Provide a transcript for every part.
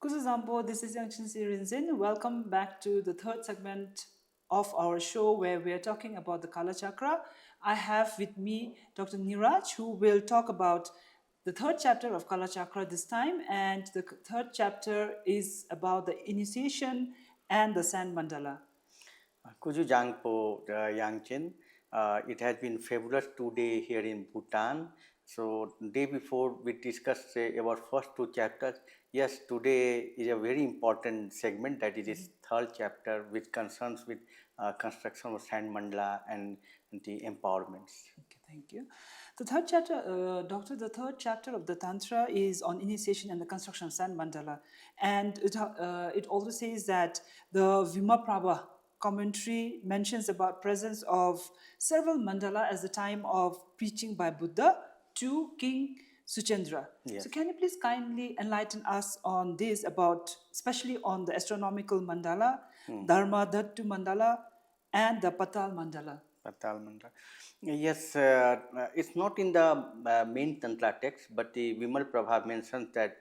Kuzuzambo, this is Yangchin Sirinzin. Welcome back to the third segment of our show where we are talking about the Kalachakra. I have with me Dr. Niraj, who will talk about the third chapter of Kalachakra this time, and the third chapter is about the initiation and the sand mandala. Kuju Jangpo Yangchen. It has been fabulous today here in Bhutan. So day before we discussed about first two chapters. Yes, today is a very important segment, that is third chapter, which concerns with construction of sand mandala and the empowerments. Okay, thank you. The third chapter, Doctor, the third chapter of the Tantra is on initiation and the construction of sand mandala. And it also says that the Vimaprabha commentary mentions about presence of several mandala as the time of preaching by Buddha to King Suchendra. Yes. So can you please kindly enlighten us on this, about especially on the astronomical mandala, Dharma Dhattu mandala, and the Patal mandala? Patal mantra. Yes, it's not in the main Tantra text, but the Vimal Prabha mentions that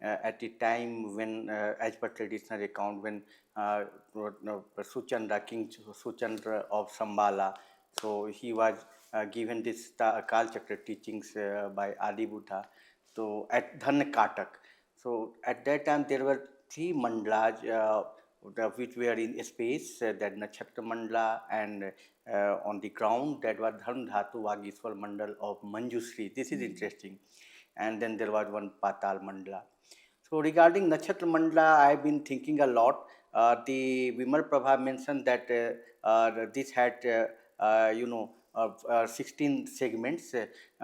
at the time when, as per traditional account, when Suchandra, King Suchandra of Sambala, so he was given this Kalachakra teachings by Adi Buddha, so at Dhanakatak. So at that time there were three mandalas which were in space, that Nakshatra mandala, and on the ground that was Dharm Dhatu Vagishwar mandal of Manjushri. This is interesting. And then there was one Patal mandala. So regarding Nakshatra mandala, I have been thinking a lot. The Vimal Prabha mentioned that this had, 16 segments.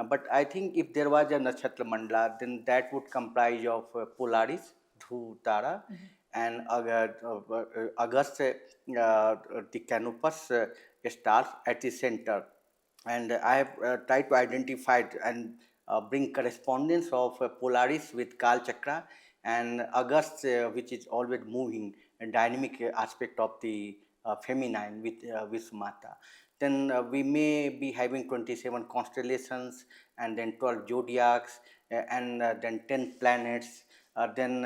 But I think if there was a Nakshatra mandala, then that would comprise of Polaris, Dhru Tara, and August, the canopus stars at the center. And I have tried to identify and bring correspondence of Polaris with Kalachakra, and August, which is always moving, a dynamic aspect of the feminine with Mata. Then we may be having 27 constellations, and then 12 zodiacs, and then 10 planets, then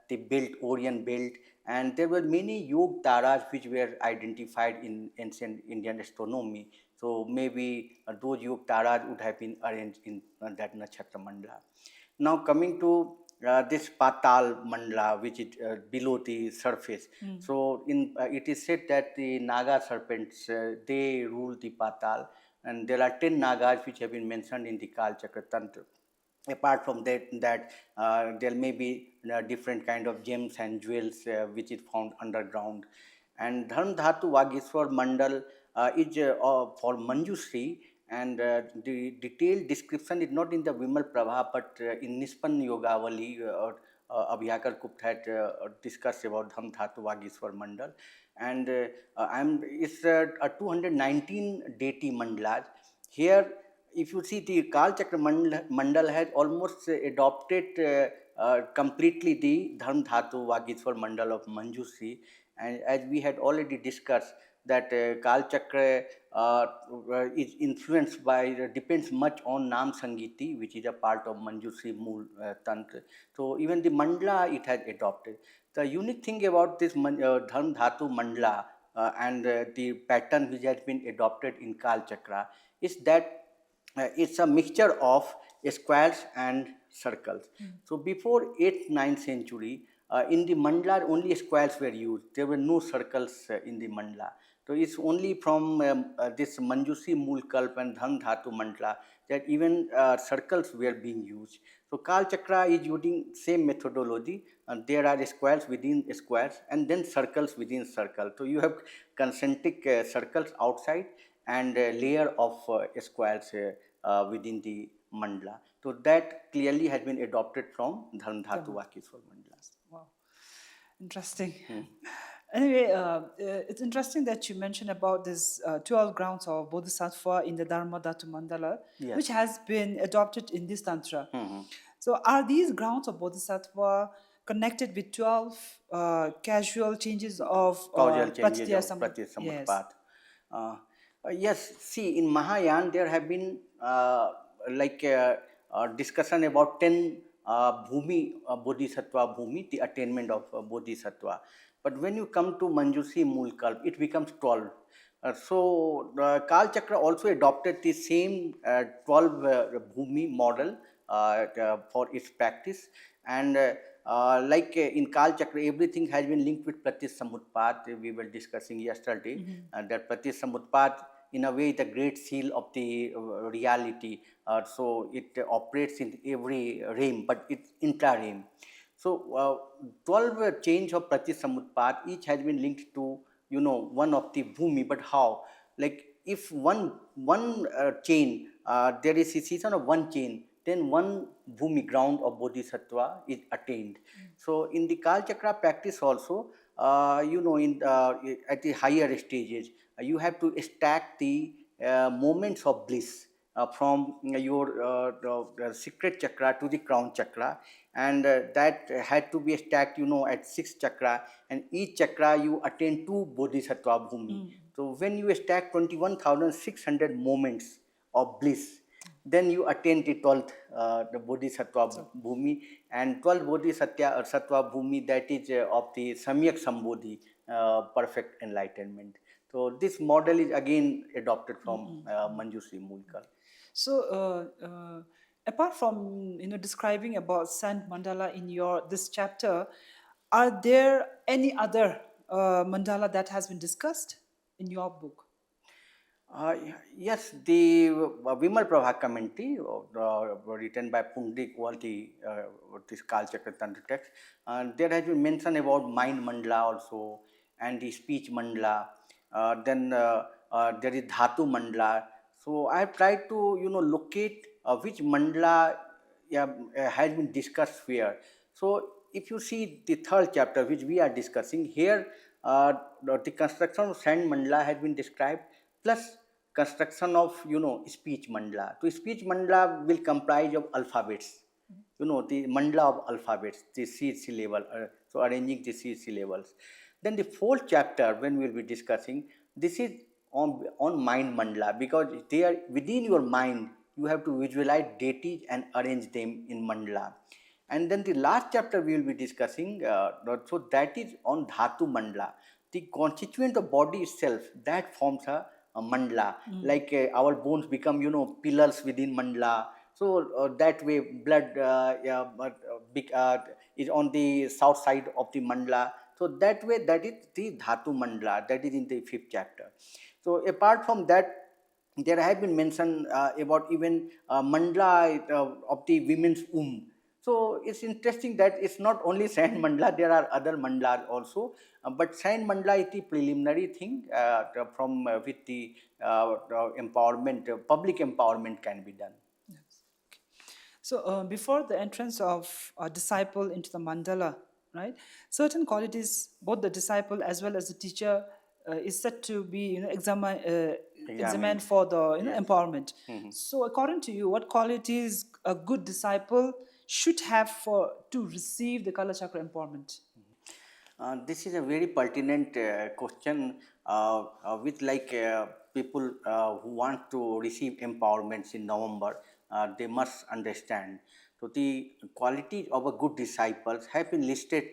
the belt, Orion belt, and there were many yog taras which were identified in ancient Indian astronomy. So maybe those yog taras would have been arranged in that nakshatra mandala. Now coming to this Patal mandala, which is below the surface. So it is said that the Naga serpents, they rule the Patal, and there are 10 Nagas which have been mentioned in the Kalachakra Tantra. Apart from that, there may be different kind of gems and jewels which is found underground. And Dharm Dhatu Vagishwar Mandal is for Manjushri, and the detailed description is not in the Vimal Prabha, but in Nispan Yogavali, Abhishek had discussed about Dharm Dhatu Vagishwar Mandal. And it's a 219 deity mandalas. Here, if you see, the Kalachakra mandal has almost adopted completely the Dharm Dhatu Vagishwar mandal of Manjushri. And as we had already discussed, that Kalachakra is influenced by, depends much on Nam Sangiti, which is a part of Manjushri Mool Tantra. So even the mandala it has adopted. The unique thing about this Dharm Dhatu mandala and the pattern which has been adopted in Kalachakra is that it's a mixture of squares and circles. So before 8th, 9th century, in the mandala only squares were used. There were no circles in the mandala. So it's only from this Manjushri Moolkalp and Dhan Dhatu mandala that even circles were being used. So Kalachakra is using same methodology, and there are squares within squares and then circles within circles. So you have concentric circles outside and a layer of squares within the mandala. So that clearly has been adopted from Dharm Dhatu Vakishwar mandalas. Wow, interesting. Anyway, it's interesting that you mentioned about this 12 grounds of Bodhisattva in the Dharma Dhatu Mandala, Yes. which has been adopted in this Tantra. So, are these grounds of Bodhisattva connected with 12 casual changes of Causal changes of Pratyasamut? Yes. Pratyasamutpat. Yes, see, in Mahayana there have been discussion about 10 Bhumi, Bodhisattva Bhumi, the attainment of Bodhisattva. But when you come to Manjushri Moolkalp, it becomes 12. Kalachakra also adopted the same 12 Bhumi model for its practice. And in Kalachakra, everything has been linked with Pratyasamutpat. We were discussing yesterday that Pratyasamutpat, in a way, the great seal of the reality. So it operates in every realm, but it's intra-realm. So 12 chains of Pratyasamutpat, each has been linked to one of the Bhumi. But how? Like if one chain, there is a season of one chain, then one Bhumi, ground of Bodhisattva, is attained. So in the Kalachakra practice also, at the higher stages, you have to stack the moments of bliss from your secret chakra to the crown chakra, and that had to be stacked at 6 chakra, and each chakra you attain 2 Bodhisattva Bhumi. So when you stack 21,600 moments of bliss, then you attain the 12th the Bodhisattva Bhumi, and 12 Bodhisattva Bhumi, that is of the Samyak Sambodhi, perfect enlightenment. So this model is again adopted from Manjushri Moolkar. So, apart from describing about Sant Mandala in this chapter, are there any other mandala that has been discussed in your book? Yes, the Vimal Prabha commentary written by Pundik Walti, this Kalachakra Tantra text, there has been mention about mind mandala also, and the speech mandala. Then there is Dhatu mandala. So I have tried to locate which mandala has been discussed where. So if you see the 3rd chapter which we are discussing here, the construction of sand mandala has been described, plus construction of speech mandala. So speech mandala will comprise of alphabets, the mandala of alphabets, the seed syllable, so arranging the seed syllables. Then the 4th chapter, when we will be discussing, this is on mind mandala, because there within your mind you have to visualize deities and arrange them in mandala. And then the last chapter we will be discussing, so that is on Dhatu mandala, the constituent of body itself that forms a mandala. Like our bones become pillars within mandala. So that way blood is on the south side of the mandala. So that way, that is the Dhatu mandala, that is in the 5th chapter. So apart from that, there have been mention about even mandala of the women's womb. So it's interesting that it's not only sand mandala, there are other mandalas also. But sand mandala is the preliminary thing from with the empowerment, public empowerment can be done. Yes. Okay. So before the entrance of a disciple into the mandala, right, certain qualities, both the disciple as well as the teacher is said to be examined for the empowerment. So according to you, what qualities a good disciple should have to receive the Kalachakra empowerment? This is a very pertinent question with people who want to receive empowerments in November, they must understand. So the qualities of a good disciples have been listed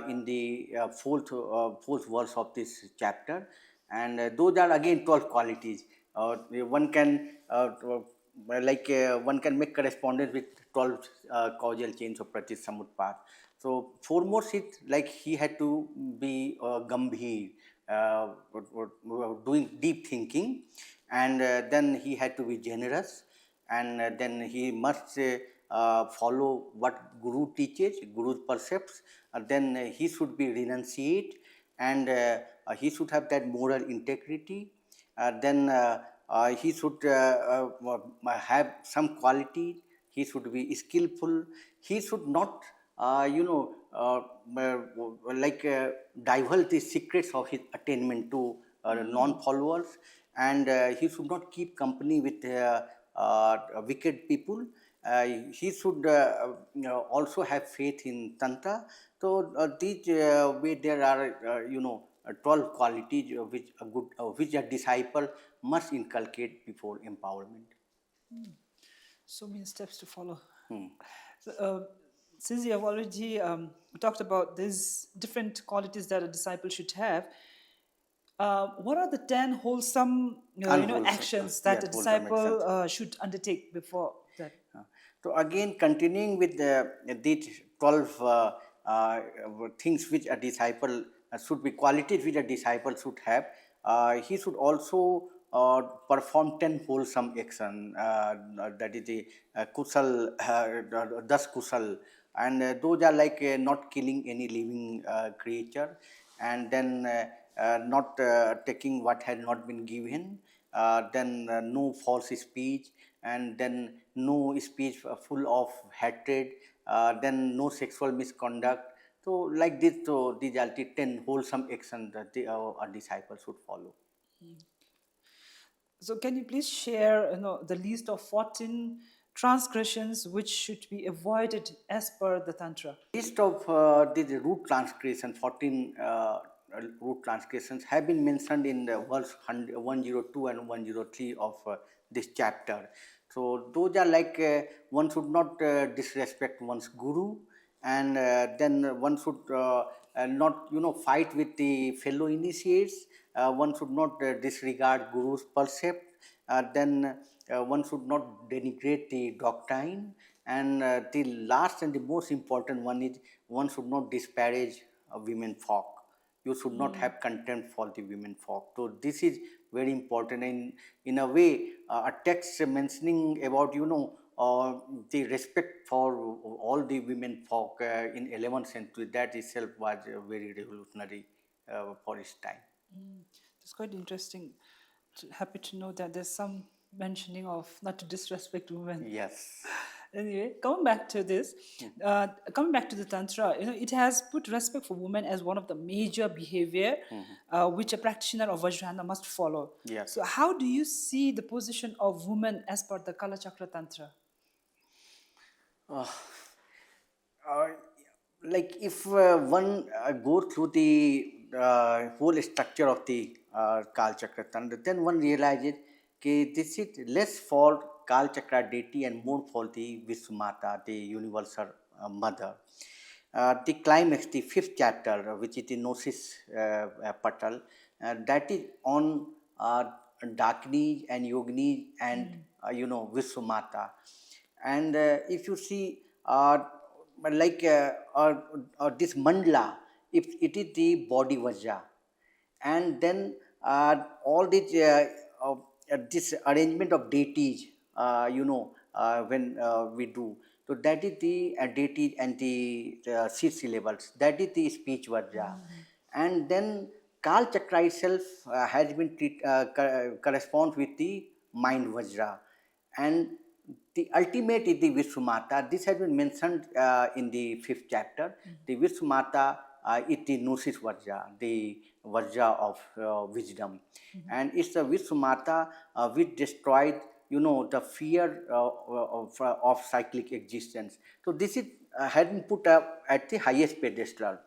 in the fourth verse of this chapter, and those are again 12 qualities. One can one can make correspondence with 12 causal chains of Pratyasamutpat. So foremost, it like he had to be gambhir, doing deep thinking, and then he had to be generous, and then he must follow what Guru teaches, Guru's precepts. Then he should be renunciate, and he should have that moral integrity. Then he should have some quality. He should be skillful. He should not divulge the secrets of his attainment to non-followers, and he should not keep company with wicked people. He should also have faith in Tantra. So these way there are 12 qualities which a disciple must inculcate before empowerment. So many steps to follow. So, since you have already talked about these different qualities that a disciple should have, what are the 10 wholesome, Unwholesome, actions yeah, that a wholesome actions. disciple should undertake before that? So again, continuing with these 12 things which a disciple should be, qualities which a disciple should have, he should also perform 10 wholesome action, that is the kusal, das kusal, and those are like not killing any living creature, and then not taking what has not been given, then no false speech, and then no speech full of hatred, then no sexual misconduct. So like this, so these are the 10 wholesome actions that a disciple should follow. So can you please share, the list of 14 transgressions which should be avoided as per the Tantra? List of these root transgressions, 14 root transgressions have been mentioned in the verse 102 and 103 of this chapter. So those are like one should not disrespect one's guru, and then one should not fight with the fellow initiates. One should not disregard guru's percept. Then one should not denigrate the doctrine, and the last and the most important one is one should not disparage women folk. You should not have contempt for the women folk. So this is very important, and in a way a text mentioning about the respect for all the women folk in 11th century, that itself was very revolutionary for its time. It's quite interesting. Happy to know that there's some mentioning of not to disrespect women. Yes. Anyway, coming back to this, coming back to the Tantra, it has put respect for women as one of the major behavior which a practitioner of Vajrayana must follow. Yes. So, how do you see the position of women as per the Kalachakra Tantra? Uh, like if one goes through the whole structure of the Kalachakra Tantra, then one realizes that this is less for Kalachakra deity and more for the Vishwamata, the universal mother. The climax, the fifth chapter, which is the Gnosis Patal, that is on Dakini and Yogini and Vishwamata. And if you see like this mandala, if it is the body vajra, and then all this arrangement of deities, when we do, so that is the deities and the six syllables, that is the speech vajra. And then Kal Chakra itself has been corresponds with the mind vajra, and the ultimate is the Vishwamata. This has been mentioned in the fifth chapter. The Vishwamata is the Gnosis Vajra, the Vajra of wisdom. And it's the Vishwamata which destroyed, the fear of cyclic existence. So this is has been put up at the highest pedestal.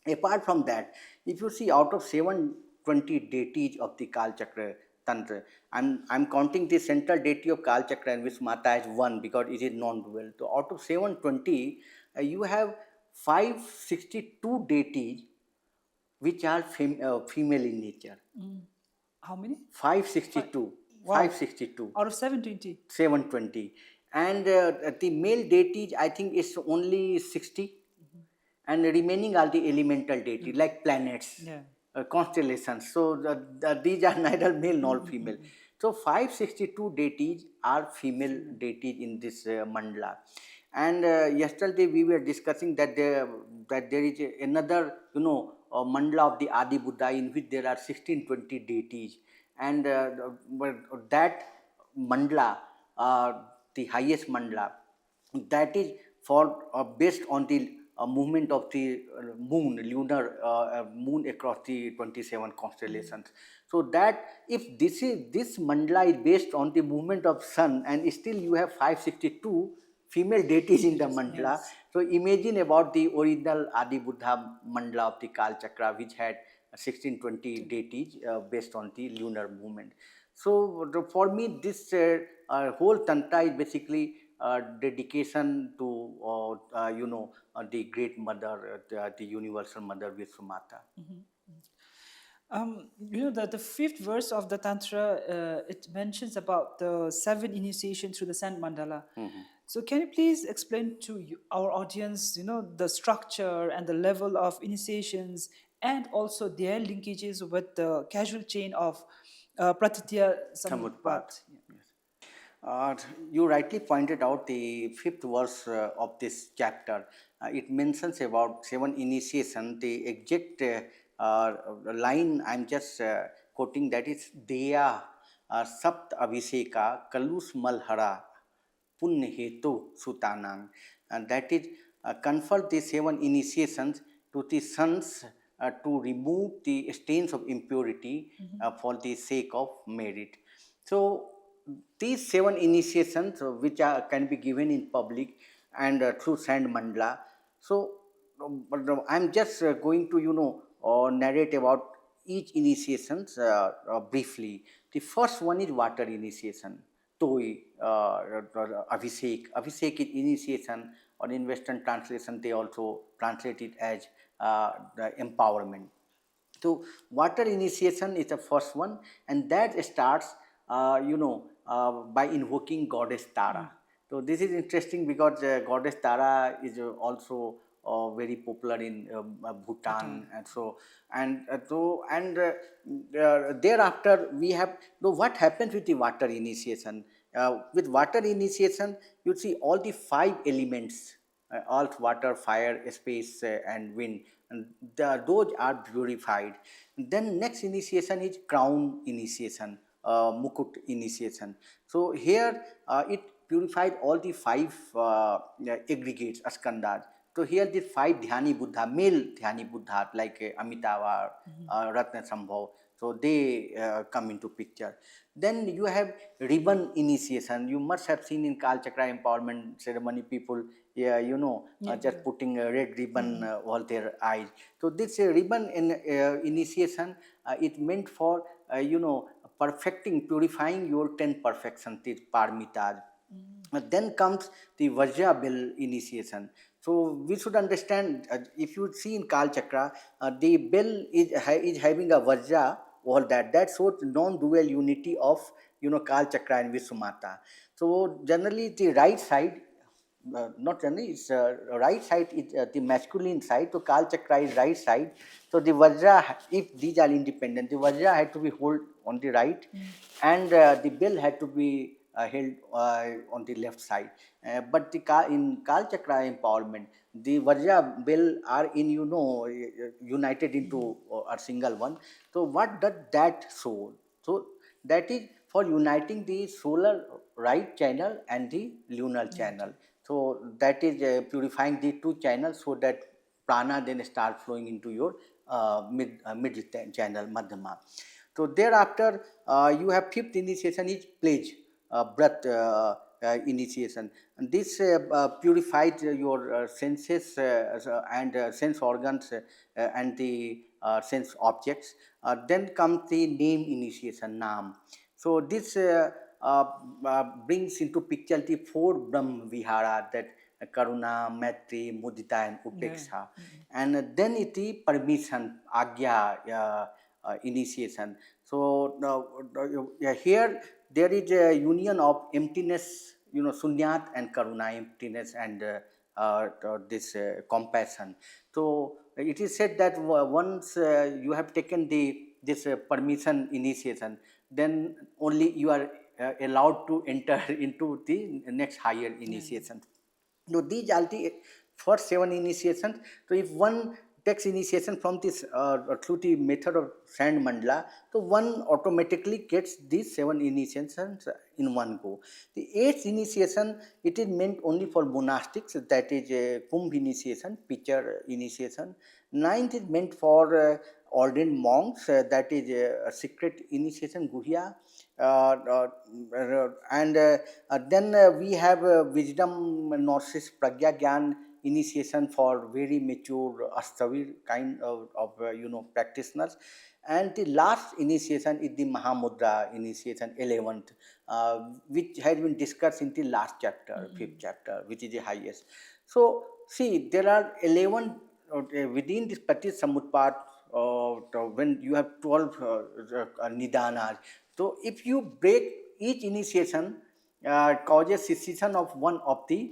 Apart from that, if you see out of 720 deities of the Kal Chakra Tantra, I'm counting the central deity of Kal Chakra and Vishwamata as one because it is non-dual. So out of 720, you have 562 deities which are female in nature. How many? 562. Wow. 562. Out of 720. 720. And the male deities, I think, is only 60. And remaining are the elemental deities like planets, constellations. So these are neither male nor female. So 562 deities are female deities in this mandala. And yesterday we were discussing that there is another mandala of the Adi Buddha in which there are 1620 deities, and that mandala, the highest mandala, that is for based on the movement of the moon, lunar moon across the 27 constellations. So that if this mandala is based on the movement of sun, and still you have 562 female deities in the mandala. Yes. So imagine about the original Adi Buddha mandala of the Kal Chakra, which had 1620 deities based on the lunar movement. So for me, this whole tantra is basically dedication to the great mother, the universal mother Vishwamata. That the fifth verse of the Tantra, it mentions about the 7 initiation through the sand mandala. So can you please explain to our audience, the structure and the level of initiations and also their linkages with the causal chain of Pratitya Samutpat. Samutpat? Yes. You rightly pointed out the fifth verse of this chapter. It mentions about 7 initiation. The exact line I'm just quoting, that is Deya Sapt Abhisheka Kalus Malhara Punya Hetu Sutanang. And that is confer the 7 initiations to the sons to remove the stains of impurity for the sake of merit. So these 7 initiations which can be given in public and through sand mandala. So I'm just going to narrate about each initiations briefly. The first one is water initiation. Toi, Abhishek. Abhishek is initiation, or in Western translation they also translate it as the empowerment. So water initiation is the first one, and that starts by invoking goddess Tara. So this is interesting because goddess Tara is also very popular in Bhutan, and thereafter we have. What happens with the water initiation? With water initiation, you see all the 5 elements: earth, water, fire, space, and wind. And those are purified. Then next initiation is crown initiation, mukut initiation. So here it purified all the 5 aggregates, askandas. So here the 5 dhyani buddha, male dhyani buddha like Amitabha, Ratna Sambhav. So they come into picture. Then you have ribbon initiation. You must have seen in Kalachakra empowerment ceremony people, just putting a red ribbon over their eyes. So this ribbon initiation, it meant for perfecting, purifying your 10 perfections, the parmitas. Then comes the Vajra bell initiation. So we should understand, if you see in Kal Chakra, the bell is having a Vajra, all that. That shows non-dual unity of Kal Chakra and Vishwamata. So generally the right side, not generally, it's right side is the masculine side. So Kal Chakra is right side. So the Vajra, if these are independent, the Vajra had to be held on the right, and the bell had to be held on the left side. But in Kal Chakra empowerment, the Vajra bell are united into a single one. So what does that show? So that is for uniting the solar right channel and the lunar channel. So that is purifying the 2 channels so that prana then start flowing into your middle channel, madhyama. So thereafter, you have 5th initiation is pledge, breath initiation. And this purifies your senses and sense organs and the sense objects. Then comes the name initiation, Nam. So this brings into picture the 4 Brahm Vihara, that Karuna, Maitri, Mudita, and Upeksha. And then it is permission, Agya initiation. So here there is a union of emptiness, Sunyat and Karuna, emptiness and this compassion. So it is said that once you have taken this permission initiation, then only you are allowed to enter into the next higher initiation. So these are the first 7 initiations. So if one takes initiation from this through the method of sand mandala, so one automatically gets these 7 initiations in one go. The 8th initiation, it is meant only for monastics, that is Kumbh initiation, pitcher initiation. 9th is meant for ordained monks, that is a secret initiation, Guhya. And then we have wisdom, gnosis, pragya, gyan, initiation for very mature astavir kind of practitioners. And the last initiation is the Mahamudra initiation, 11th, which has been discussed in the last chapter, fifth chapter, which is the highest. So, see, there are 11 within this Patit Samutpat, when you have 12 Nidanas. So, if you break each initiation, causes cessation of one of the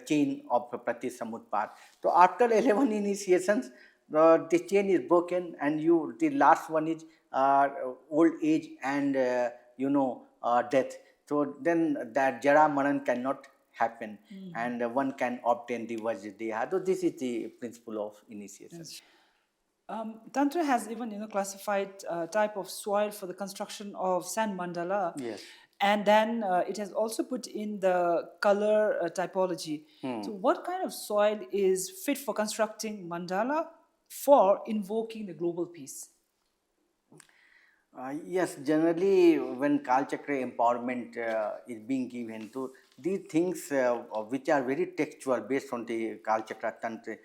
chain of Patit Samutpat. So, after 11 initiations, the chain is broken, and the last one is old age and death. So then that Jara Maran cannot happen, and one can obtain the Vajradeha. So this is the principle of initiation. Tantra has even classified type of soil for the construction of sand mandala. Yes. And then it has also put in the color typology. So what kind of soil is fit for constructing mandala for invoking the global peace? Yes, generally when Kalachakra empowerment is being given to these things which are very textual based on the Kalachakra Tantra,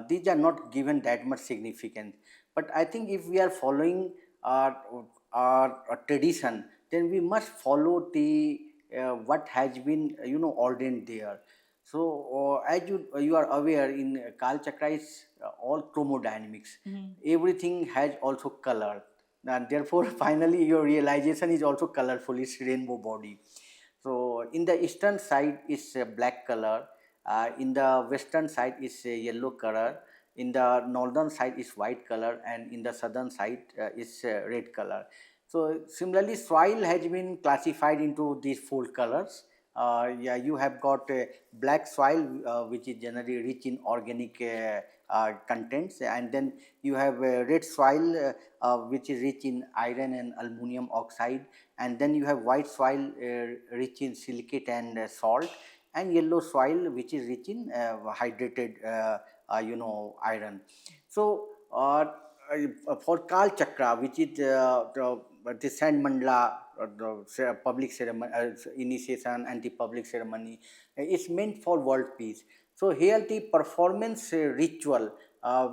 these are not given that much significance. But I think if we are following our tradition, then we must follow the what has been ordained there. So as you are aware, in Kalachakra is all chromodynamics. Everything has also color, and therefore finally your realization is also colorful. It's rainbow body. So in the eastern side is black color, in the western side is yellow color, in the northern side is white color, and in the southern side is red color. So similarly, soil has been classified into these four colors. Yeah, you have got black soil, which is generally rich in organic contents, and then you have red soil, which is rich in iron and aluminum oxide, and then you have white soil, rich in silicate and salt, and yellow soil, which is rich in hydrated iron. So for Kalachakra, which is the sand mandala, the public ceremony, initiation and the public ceremony, is meant for world peace. So here the performance ritual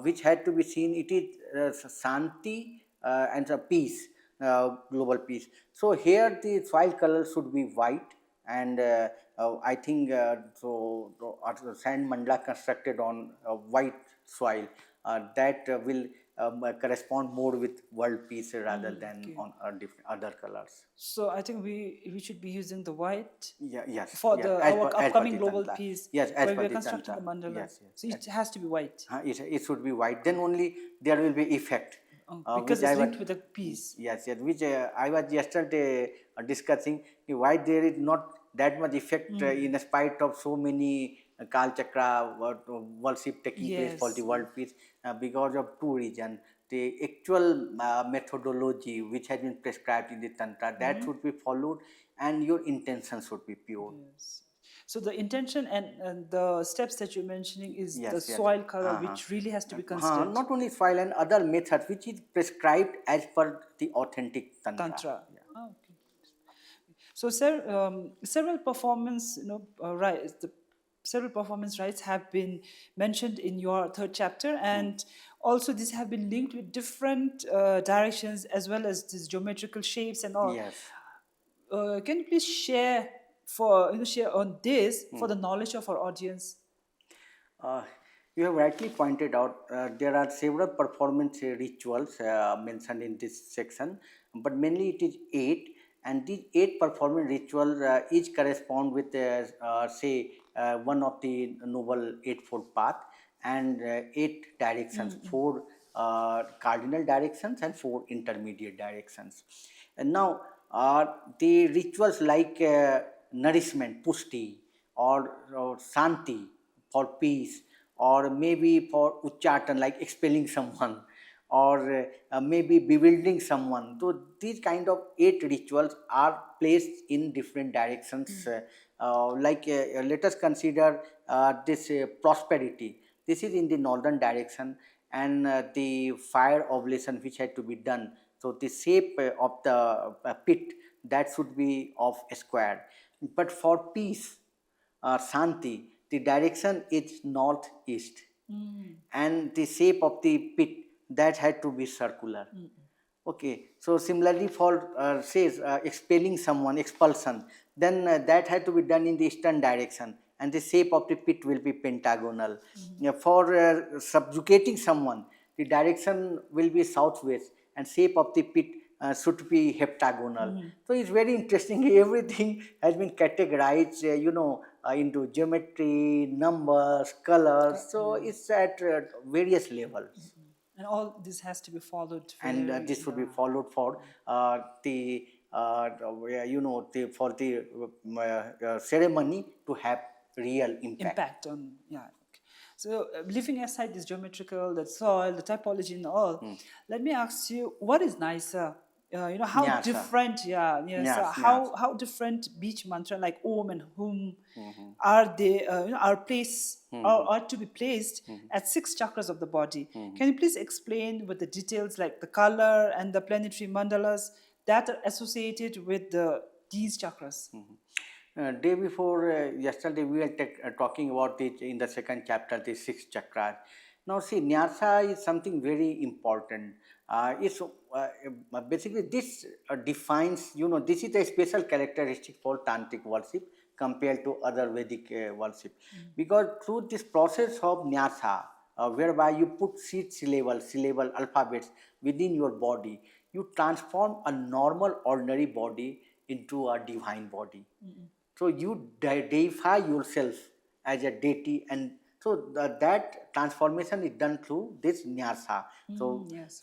which had to be seen, it is Santi and peace, global peace. So here the soil color should be white, and I think the sand mandala constructed on white soil, that will correspond more with world peace rather than on different other colors. So I think we should be using the white Yes. for yes, our as per upcoming the global Tantra. peace, Yes, as where per we are the constructing Tantra. the mandala. Yes, So it has to be white. it should be white. Then only there will be effect. Because which it's linked with the peace. Yes, which I was yesterday discussing. Why there is not that much effect in spite of so many Kalachakra worship taking place for the world peace, because of two reasons. The actual methodology which has been prescribed in the Tantra, that should be followed, and your intention should be pure. Yes. So the intention and the steps that you're mentioning is Yes, the yes. soil color, which really has to be considered. Not only soil and other methods which is prescribed as per the authentic Tantra. Tantra. Okay. So several performance, rights, several performance rights have been mentioned in your third chapter, and also these have been linked with different directions as well as these geometrical shapes and all. Yes. Can you please share share on this for the knowledge of our audience? You have rightly pointed out there are several performance rituals mentioned in this section, but mainly it is 8, and these 8 performance rituals each correspond with say one of the noble eightfold path, and 8 directions, 4 cardinal directions and 4 intermediate directions. And now the rituals like nourishment, pushti, or santi for peace, or maybe for uchatan, like expelling someone, or maybe bewildering someone. So these kind of 8 rituals are placed in different directions. Let us consider this prosperity. This is in the northern direction, and the fire oblation which had to be done. So the shape of the pit, that should be of a square. But for peace, Santi, the direction is northeast, and the shape of the pit that had to be circular. Okay, so similarly for says expelling someone, expulsion, then that had to be done in the eastern direction, and the shape of the pit will be pentagonal. Yeah, for subjugating someone, the direction will be southwest, and shape of the pit should be heptagonal. So it's very interesting. Everything has been categorized, into geometry, numbers, colors. So it's at various levels. And all this has to be followed And very, this would be followed for the for the ceremony to have real impact. on, yeah. Okay. So leaving aside this geometrical, the soil, the typology and all, let me ask you, what is nicer? How Nyasa. different, Nyas, how different beach mantra like Om and Hum are they, are placed or are to be placed at 6 chakras of the body. Can you please explain with the details like the color and the planetary mandalas that are associated with these chakras? Day before yesterday, we were talking about it in the second chapter, the 6 chakras. Now, see, Nyasa is something very important. It's basically this defines, this is a special characteristic for tantric worship compared to other Vedic worship, because through this process of Nyasa, whereby you put syllable alphabets within your body, you transform a normal ordinary body into a divine body. So you deify yourself as a deity, and so that transformation is done through this nyasa. So Yes.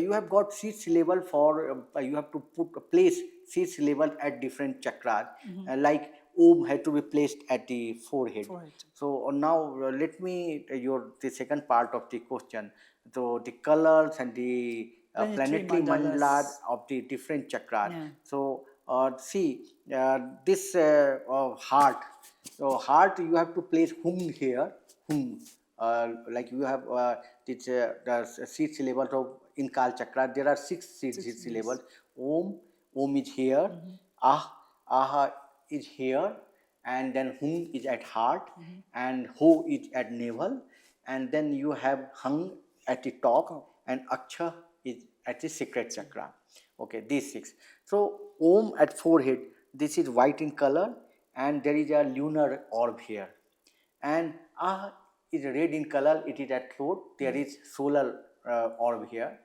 you have got 6 syllable for you have to place 6 syllable at different chakras, like Om had to be placed at the forehead. So now let me the second part of the question. So the colors and the planetary mandalas of the different chakras. Yeah. So see this heart. So heart, you have to place hum here, hum. Like you have this the 6 syllables of in Kal Chakra. There are 6 syllables. Om is here. Ah is here, and then hum is at heart, and ho is at navel, and then you have hung at the top, and aksha is at the secret chakra. Okay, these 6. So Om at forehead, this is white in color, and there is a lunar orb here. And Ah is red in color, it is at throat, there is solar orb here.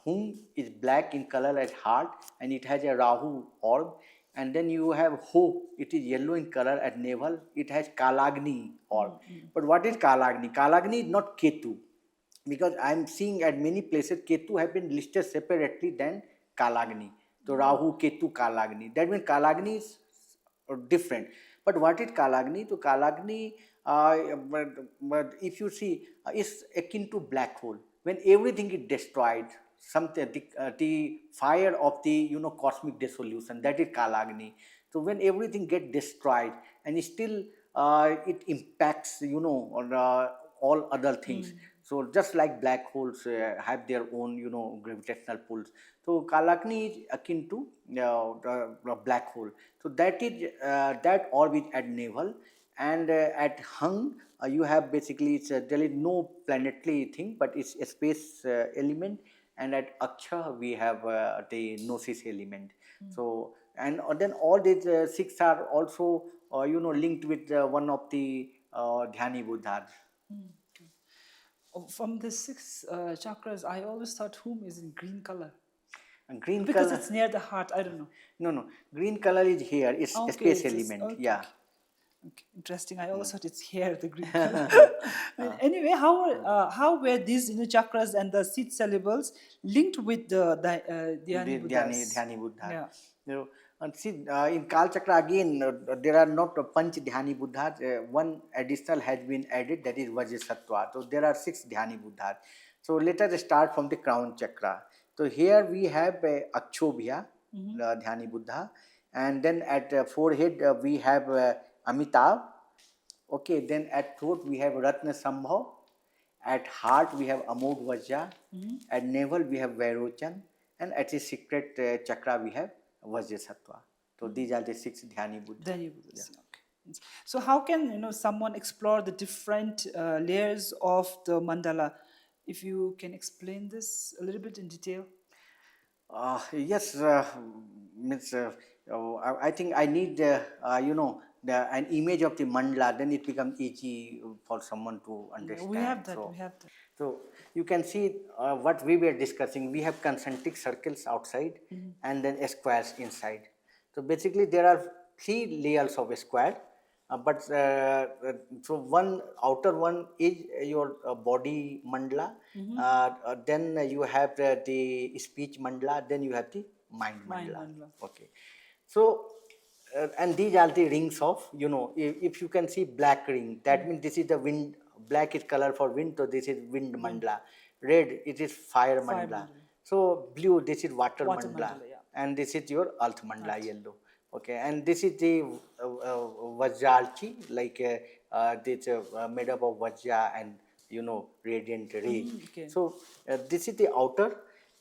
Hum is black in color at heart, and it has a Rahu orb. And then you have Ho, it is yellow in color at navel, it has Kalagni orb. But what is Kalagni? Kalagni is not Ketu, because I am seeing at many places Ketu have been listed separately than Kalagni. So Rahu, Ketu, Kalagni. That means Kalagni is different. But what is Kalagni? So Kalagni, but if you see, is akin to black hole. When everything is destroyed, something the fire of the cosmic dissolution, that is Kalagni. So when everything get destroyed, and still it impacts on all other things. So just like black holes have their own gravitational pulls. So Kalagni is akin to the black hole. So that is that orb is at navel, and at hung you have basically there is no planetary thing, but it's a space element, and at aksha we have the gnosis element. So and then all these 6 are also linked with one of the dhyani buddhas. From the 6 chakras, I always thought Hum is in green color. And green Because color, it's near the heart, I don't know. no, green color is here, it's a space element. Okay, Yeah. Okay, interesting. I always thought it's here, the green color. Anyway, how were these chakras and the 6 syllables linked with the Dhyani Buddhas? Dhyani Buddha. Yeah. And see, in Kal Chakra again, there are not Panch Dhyani Buddhas. One additional has been added, that is Vajrasattva. So there are 6 Dhyani Buddhas. So let us start from the crown chakra. So here we have Akshobhya, Dhyani Buddha, and then at forehead we have Amitabh. Okay, then at throat we have Ratna Sambhav. At heart we have Amod Vajra. At navel we have Vairochan. And at the secret chakra we have Vajrasattva. So these are the 6 Dhyani Buddhas. Dhyani Buddhas. Yeah. Okay. So how can someone explore the different layers of the mandala? If you can explain this a little bit in detail. Yes, means I think I need an image of the mandala. Then it becomes easy for someone to Yeah, we have understand. that. We have that. So you can see what we were discussing. We have concentric circles outside and then squares inside. So basically there are three layers of a square. So one outer one is your body mandala. Then you have the speech mandala. Then you have the mind Mind mandala. mandala. Okay. So and these are the rings of, if you can see black ring, that means this is the wind. Black is color for wind, so this is wind mandala. Red, it is fire Fire mandala. mandala. So blue, this is water Water mandala. mandala, yeah. And this is your earth mandala, Earth. yellow. Okay, and this is the vajralchi, like this made up of vajra and radiant ray. Okay. So this is the outer,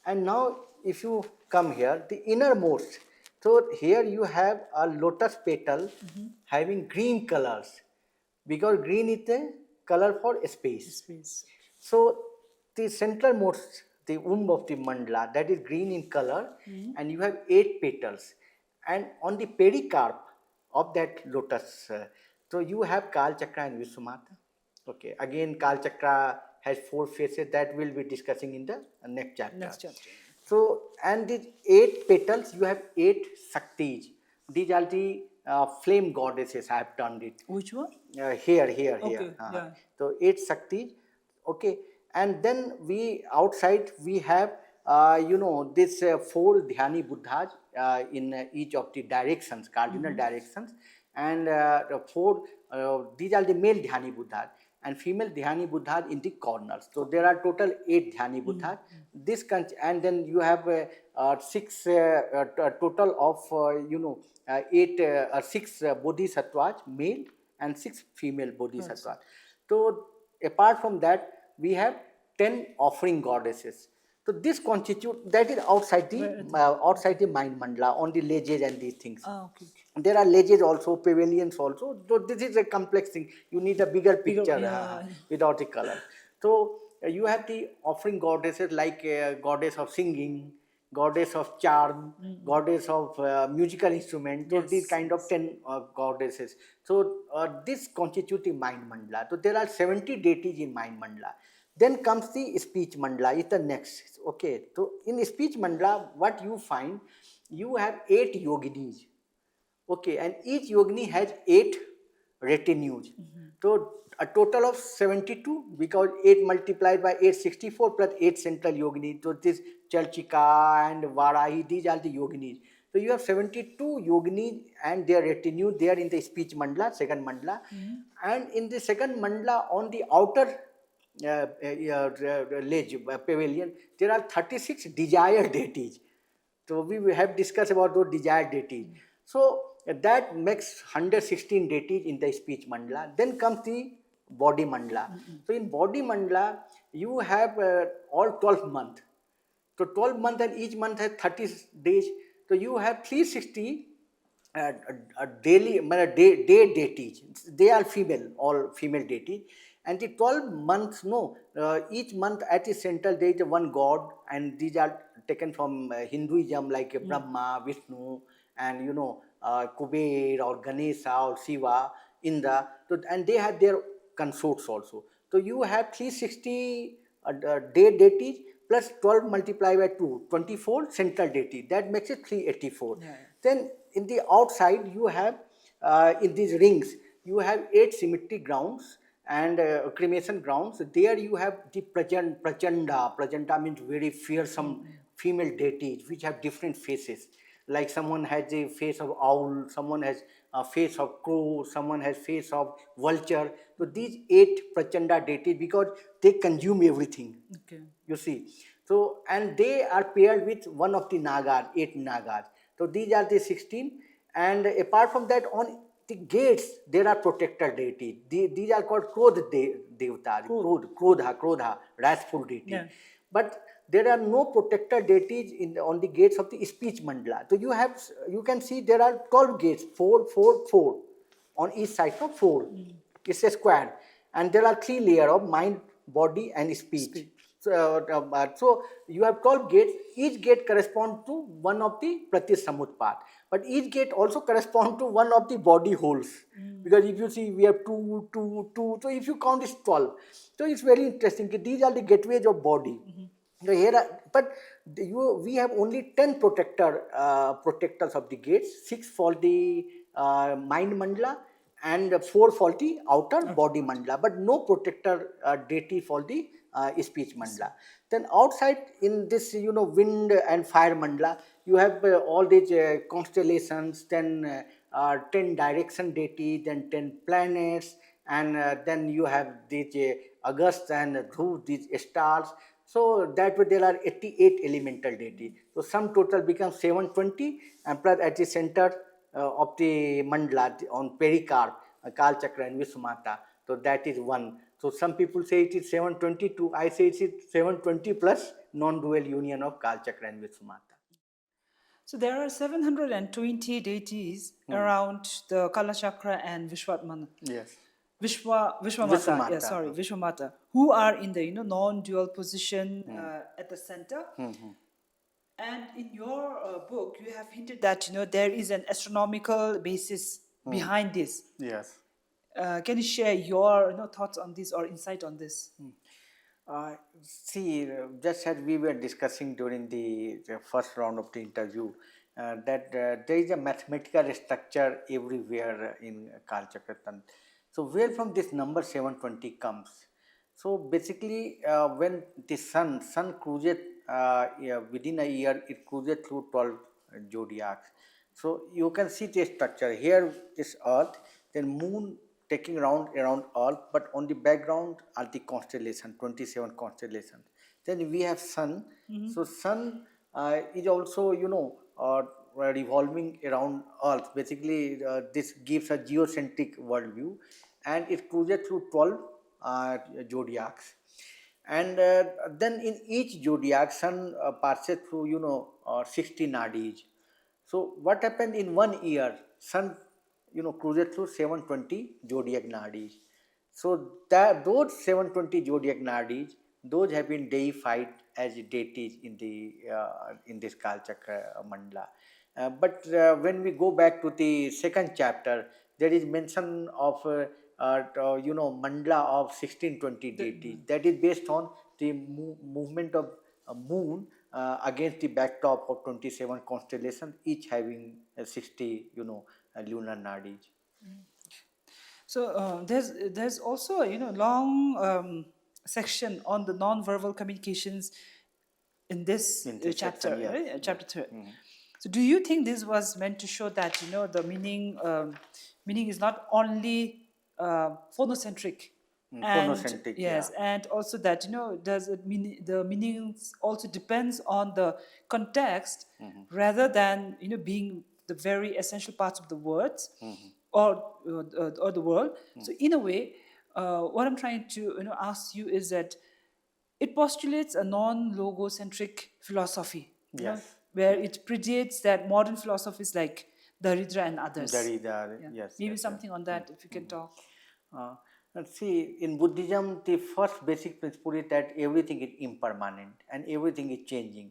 and now if you come here, the innermost. So here you have a lotus petal having green colors, because green is the color for space. Space. So the centralmost, the womb of the mandala, that is green in color, and you have 8 petals. And on the pericarp of that lotus, so you have Kalachakra and Vishwamata. Okay, again Kalachakra has 4 faces that we'll be discussing in the next chapter. Next chapter. So, and these 8 petals, you have 8 Shaktis. These are the flame goddesses. I have turned it. Which one? Here. Okay, yeah. So 8 Shaktis. Okay, and then we outside we have this 4 Dhyani Buddhas in each of the directions, cardinal directions, and the 4 these are the male Dhyani Buddhas, and female Dhyani Buddhas in the corners. So there are total 8 Dhyani Buddhas. And then you have 6 total of 6 bodhisattvas male and 6 female bodhisattvas. So apart from that, we have 10 offering goddesses. So this constitute, that is outside the mind mandala, on the ledges and these things. Okay. There are ledges also, pavilions also. So this is a complex thing. You need a bigger picture yeah. without the color. So you have the offering goddesses like goddess of singing, goddess of charm, goddess of musical instrument. So these kind of 10 goddesses. So this constitute the mind mandala. So there are 70 deities in mind mandala. Then comes the speech mandala, is the next. Okay, so in speech mandala, what you find, you have 8 yoginis. Okay, and each yogini has 8 retinues. So a total of 72, because 8 multiplied by 8, 64 plus 8 central yogini. So this Chalchika and Varahi, these are the yoginis. So you have 72 yoginis and their retinue there in the speech mandala, second mandala. And in the second mandala, on the outer ledge, pavilion, there are 36 desired deities. So we have discussed about those desired deities. So that makes 116 deities in the speech mandala. Then comes the body mandala. So in body mandala, you have all 12 months. So 12 months, and each month has 30 days. So you have 360 daily day deities. They are female, all female deities. And the 12 months, each month at the center there is one god, and these are taken from Hinduism, like Brahma, Vishnu, and Kuber or Ganesha or Shiva, Indra. So, and they have their consorts also. So you have 360 day deities plus 12 multiplied by 2, 24 central deity. That makes it 384. Yeah. Then in the outside you have, in these rings, you have 8 symmetry grounds and cremation grounds. There you have the Prachanda. Prachanda means very fearsome female deities which have different faces. Like someone has a face of owl, someone has a face of crow, someone has face of vulture. So these 8 Prachanda deities, because they consume everything. Okay. You see. So, and they are paired with one of the Nagas, 8 Nagas. So these are the 16. And apart from that, on the gates, there are protector deities. These are called Krodha Devata, Krodha, wrathful deity. Yeah. But there are no protector deities on the gates of the speech mandala. So you can see there are 12 gates, 4, 4, 4 on each side of 4. It's a square, and there are 3 layers of mind, body, and speech. So you have 12 gates. Each gate corresponds to one of the Pratyasamutpat, but each gate also corresponds to one of the body holes. Because if you see, we have 2, 2, 2. So if you count, it's 12. So it's very interesting. These are the gateways of body. So here, but we have only 10 protectors of the gates, 6 for the mind mandala and 4 for the outer body mandala, but no protector deity for the speech mandala. Then outside in this, wind and fire mandala, you have all these constellations, then 10 direction deity, then 10 planets, and then you have these August and Dhruv, these stars. So that way there are 88 elemental deity. So sum total becomes 720, and plus at the center of the mandala on pericarp, Kalachakra and Vishwamata. So that is 1. So some people say it is 722. I say it is 720 plus non-dual union of Kalachakra and Vishwamata. So there are 720 deities around the Kalachakra and Vishwatmana. Yes. Vishwamata, Vishwamata, who are in the non-dual position at the center. And in your book, you have hinted that there is an astronomical basis behind this. Yes. Can you share your thoughts on this or insight on this? See, just as we were discussing during the first round of the interview, that there is a mathematical structure everywhere in Kalachakra Tantra. So where from this number 720 comes? So basically, when the sun cruises within a year, it cruises through 12 zodiacs. So you can see the structure. Here is Earth, then Moon taking around Earth, but on the background are the constellation, 27 constellations. Then we have Sun. So Sun is also revolving around Earth. Basically, this gives a geocentric worldview, and it cruises through 12 zodiacs. And then in each zodiac, Sun passes through 60 nadis. So what happened in 1 year? Sun cruises through 720 zodiac nadis. So that those 720 zodiac nadis, those have been deified as deities in this Kalachakra mandala. But when we go back to the second chapter, there is mention of mandala of 1620 deities. That is based on the movement of moon against the backdrop of 27 constellations, each having 60 lunar nadis. So there's also a long section on the non-verbal communications in this chapter, section, yes. right? Chapter 3. So do you think this was meant to show that the meaning is not only phonocentric? Phonocentric, yes, and also that does it mean the meanings also depends on the context rather than being the very essential parts of the words or the world. So in a way, what I'm trying to ask you is that it postulates a non-logocentric philosophy, Yes. where it predates that modern philosophies like Daridra and others. Darida, yes. Maybe yes, something on that, if you can talk. And see, in Buddhism, the first basic principle is that everything is impermanent and everything is changing.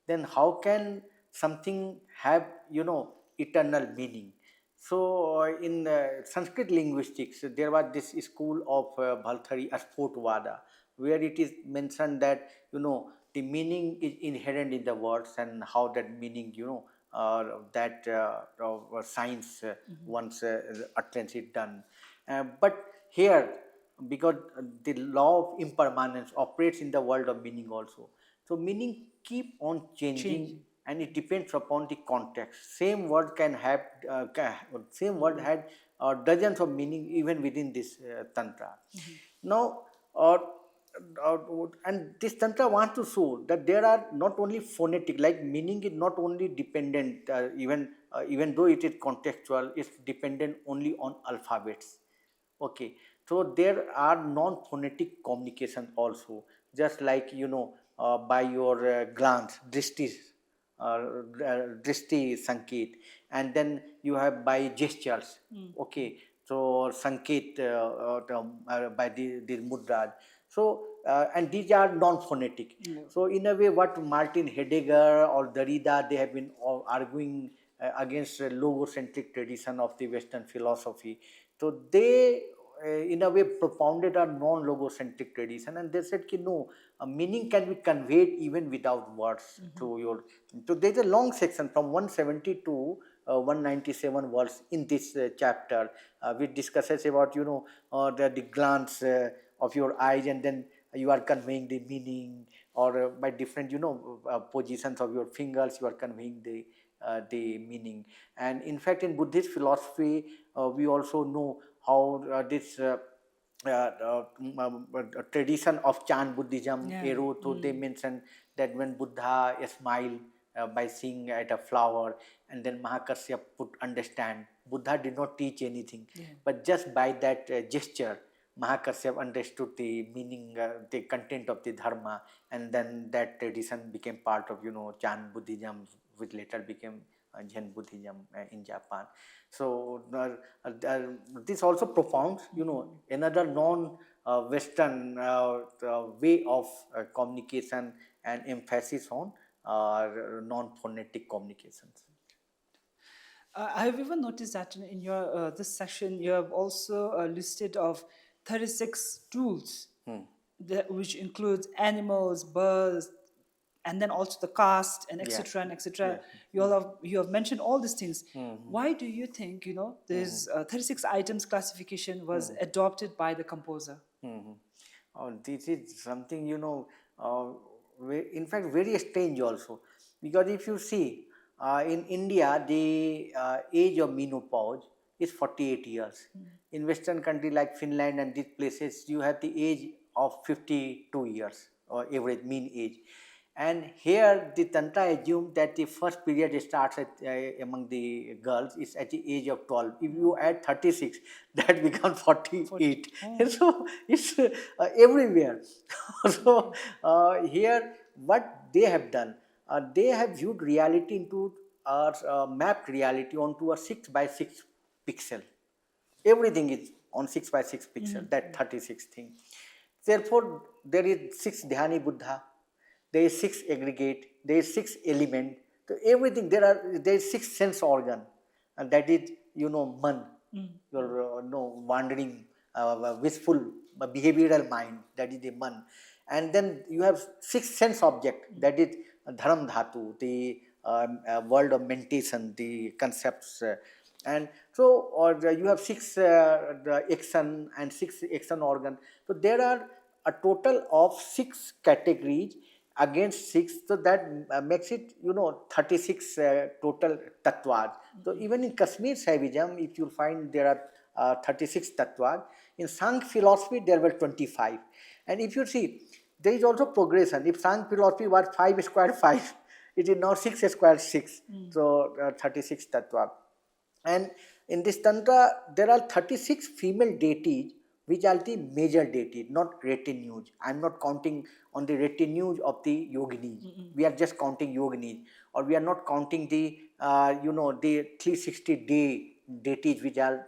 Then how can something have, eternal meaning? So in Sanskrit linguistics, there was this school of Bhalthari Asphotvada, where it is mentioned that, the meaning is inherent in the words and how that meaning, that science once utterance is done. But here, because the law of impermanence operates in the world of meaning also, so meaning keep on changing. And it depends upon the context. Same word can have same word had dozens of meaning even within this tantra. Now, and this tantra wants to show that there are not only phonetic, like meaning is not only dependent, even though it is contextual, it's dependent only on alphabets. Okay, so there are non-phonetic communication also, just like by your glance, drishti sanket, and then you have by gestures. Okay, so Sanket by the mudras. So and these are non-phonetic. So in a way, what Martin Heidegger or Derrida, they have been arguing against the logocentric tradition of the Western philosophy. So they in a way propounded a non-logocentric tradition, and they said ki no, a meaning can be conveyed even without words to your. So there's a long section from 170 to 197 words in this chapter, which discusses about the glance of your eyes, and then you are conveying the meaning, or by different positions of your fingers you are conveying the meaning. And in fact, in Buddhist philosophy, we also know how this tradition of Chan Buddhism, Ero, so they mention that when Buddha smiled by seeing at a flower, and then Mahakasyap put understand, Buddha did not teach anything, but just by that gesture, Mahakasyap understood the meaning, the content of the dharma, and then that tradition became part of Chan Buddhism, which later became Zen Buddhism in Japan. So this also propounds another non-Western way of communication and emphasis on non-phonetic communications. I have even noticed that in your this section you have also a listed of 36 tools, which includes animals, birds, and then also the caste and etc. and etc. You have mentioned all these things. Why do you think this 36 items classification was adopted by the composer? This is something in fact very strange also, because if you see in India the age of menopause is 48 years. In Western country like Finland and these places, you have the age of 52 years or average mean age. And here the Tantra assumed that the first period starts at, among the girls is at the age of 12. If you add 36, that becomes 48. So it's everywhere. So here what they have done, they have viewed reality into mapped reality onto a 6 by 6 pixel. Everything is on 6 by 6 pixel, that 36 thing. Therefore, there is 6 Dhyani Buddha, there is 6 aggregate, there is 6 element. So everything, there is 6 sense organ, and that is man, your wandering, wistful behavioral mind, that is the man. And then you have 6 sense object, that is dharam dhatu, the world of mentation, the concepts. And so you have 6 the action and 6 action organ. So there are a total of 6 categories against 6, so that makes it 36 total tattvas. So even in Kashmir Saivism, if you find there are 36 tattvas, in Sankhya philosophy there were 25. And if you see, there is also progression. If Sankhya philosophy was 5 squared 5, it is now 6 squared 6. So 36 tattvas. And in this Tantra, there are 36 female deities which are the major deities, not retinues. I am not counting on the retinues of the yoginis. We are just counting yoginis, or we are not counting the the 360-day deities which are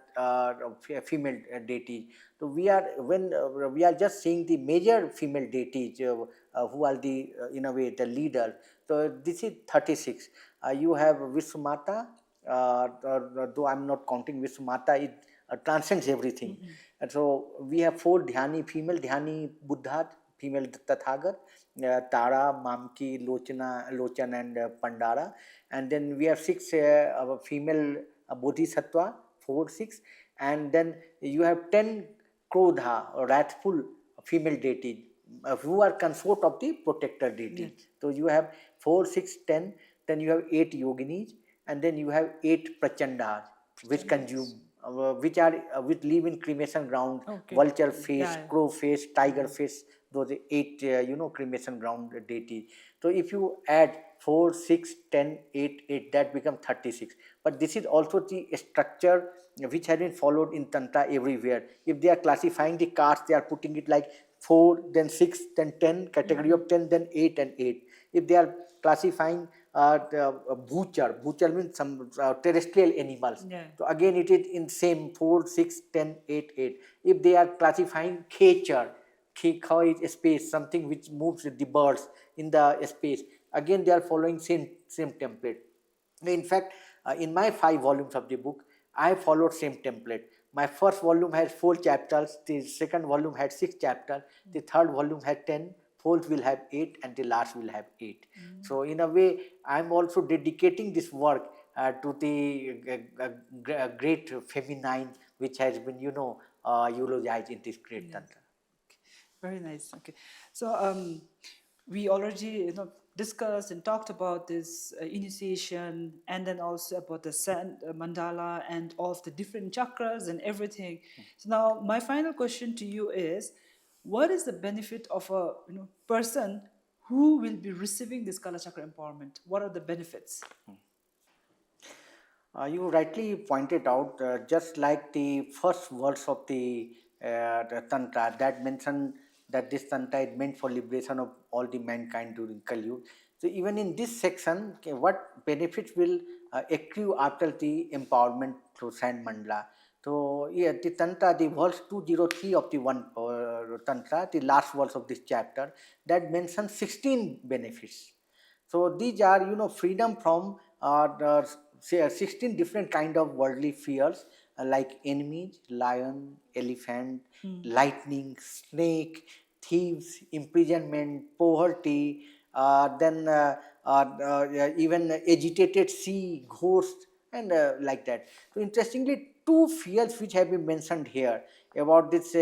female deities. So we are just seeing the major female deities who are the in a way the leader. So this is 36. You have Vishwamata. Though I'm not counting Vishwamata, it transcends everything. And so we have 4 Dhyani, female Dhyani Buddha, female Tathagat, Tara, Mamki, Lochan and Pandara. And then we have 6 female Bodhisattva, 4, 6. And then you have 10 Krodha, wrathful female deities, who are consort of the protector deity. So you have 4, 6, 10. Then you have 8 yoginis. And then you have 8 prachandas, which consume, which live in cremation ground, vulture face, crow face, tiger face. Those 8 cremation ground deities. So if you add 4, 6, 10, 8, 8, that becomes 36. But this is also the structure which has been followed in Tantra everywhere. If they are classifying the castes, they are putting it like 4, then 6, then 10, category of 10, then 8 and 8. If they are classifying butcher. Butcher means some terrestrial animals. Yeah. So again, it is in same 4, 6, 10, 8, 8. If they are classifying creature, khao is space, something which moves with the birds in the space. Again, they are following same template. In fact, in my 5 volumes of the book, I followed same template. My first volume has 4 chapters, the second volume had 6 chapters, the third volume had 10, fourth will have 8, and the last will have 8. So in a way, I'm also dedicating this work to the great feminine which has been, eulogized in this great tantra. Very nice. Okay, so we already discussed and talked about this initiation, and then also about the sand mandala and all of the different chakras and everything. So now my final question to you is, what is the benefit of a person who will be receiving this Kalachakra empowerment? What are the benefits? You rightly pointed out, just like the first verse of the Tantra that mentioned that this Tantra is meant for liberation of all the mankind during Kali Yuga. So even in this section, okay, what benefits will accrue after the empowerment through Sand Mandala? So yeah, the Tantra, the verse 203 of the one Tantra, the last verse of this chapter, that mentions 16 benefits. So these are, freedom from 16 different kind of worldly fears like enemies, lion, elephant, lightning, snake, thieves, imprisonment, poverty, even agitated sea, ghosts, and like that. So interestingly, 2 fears which have been mentioned here about this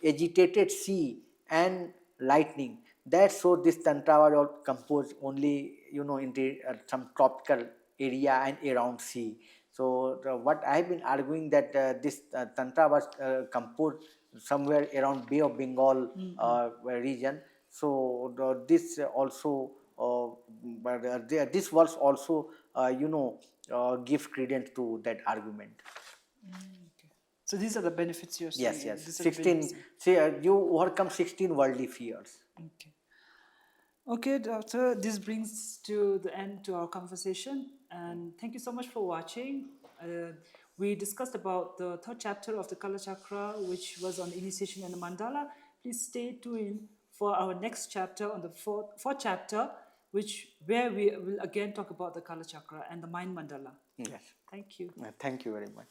agitated sea and lightning, that shows this tantra was all composed only in the some tropical area and around sea. So what I have been arguing that this tantra was composed somewhere around Bay of Bengal region. So this also this was also give credence to that argument. So these are the benefits you're saying. Yes, yes. These are the 16. benefits. See, you overcome 16 worldly fears. Okay. Okay, doctor, this brings to the end to our conversation, and thank you so much for watching. We discussed about the third chapter of the Kalachakra, which was on initiation and the mandala. Please stay tuned for our next chapter on the fourth chapter, where we will again talk about the Kalachakra and the mind mandala. Yes. Thank you. Thank you very much.